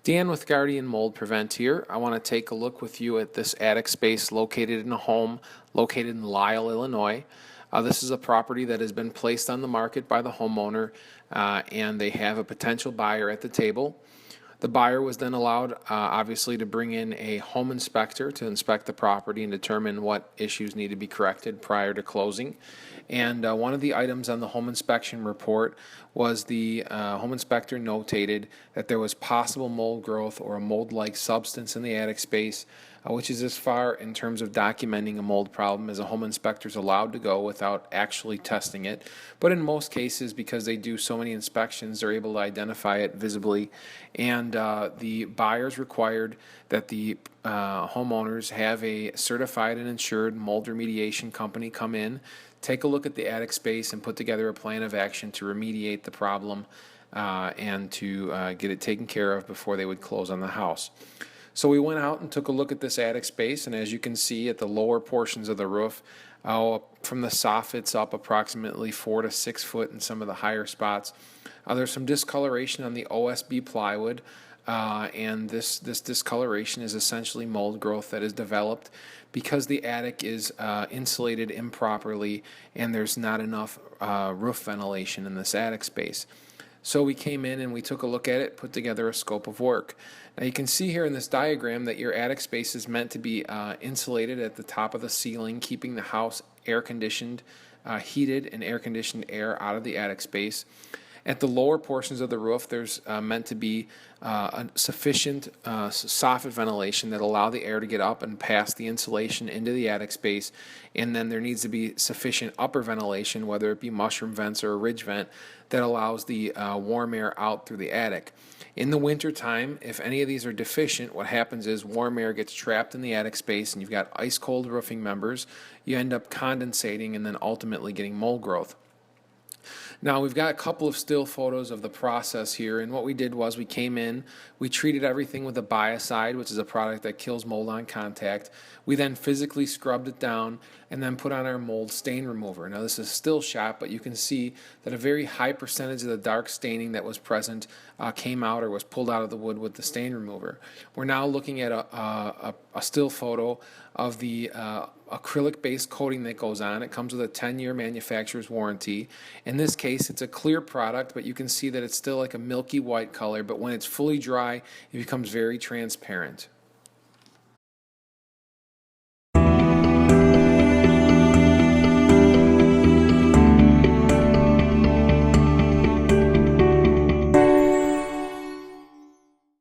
Dan with Guardian Mold Prevent here. I want to take a look with you at this attic space located in a home located in Lisle, Illinois. This is a property that has been placed on the market by the homeowner, and they have a potential buyer at the table. The buyer was then allowed, obviously, to bring in a home inspector to inspect the property and determine what issues need to be corrected prior to closing. And one of the items on the home inspection report was the home inspector notated that there was possible mold growth or a mold-like substance in the attic space, which is as far in terms of documenting a mold problem as a home inspector is allowed to go without actually testing it. But in most cases, because they do so many inspections, they're able to identify it visibly. And the buyers required that the homeowners have a certified and insured mold remediation company come in, take a look at the attic space, and put together a plan of action to remediate the problem and to get it taken care of before they would close on the house. So we went out and took a look at this attic space, and as you can see at the lower portions of the roof, from the soffits up approximately 4 to 6 foot in some of the higher spots, there's some discoloration on the OSB plywood, and this discoloration is essentially mold growth that is developed because the attic is insulated improperly and there's not enough roof ventilation in this attic space. So we came in and we took a look at it, put together a scope of work. Now you can see here in this diagram that your attic space is meant to be insulated at the top of the ceiling, keeping the house air conditioned, heated and air conditioned air out of the attic space. At the lower portions of the roof, there's meant to be sufficient soffit ventilation that allow the air to get up and pass the insulation into the attic space. And then there needs to be sufficient upper ventilation, whether it be mushroom vents or a ridge vent, that allows the warm air out through the attic. In the winter time, if any of these are deficient, what happens is warm air gets trapped in the attic space and you've got ice cold roofing members. You end up condensating and then ultimately getting mold growth. Now we've got a couple of still photos of the process here, and what we did was we came in, we treated everything with a biocide, which is a product that kills mold on contact. We then physically scrubbed it down and then put on our mold stain remover. Now this is still shot, but you can see that a very high percentage of the dark staining that was present came out or was pulled out of the wood with the stain remover. We're now looking at a still photo of the acrylic-based coating that goes on. It comes with a 10-year manufacturer's warranty. In this case, it's a clear product, but you can see that it's still like a milky white color, but when it's fully dry, it becomes very transparent.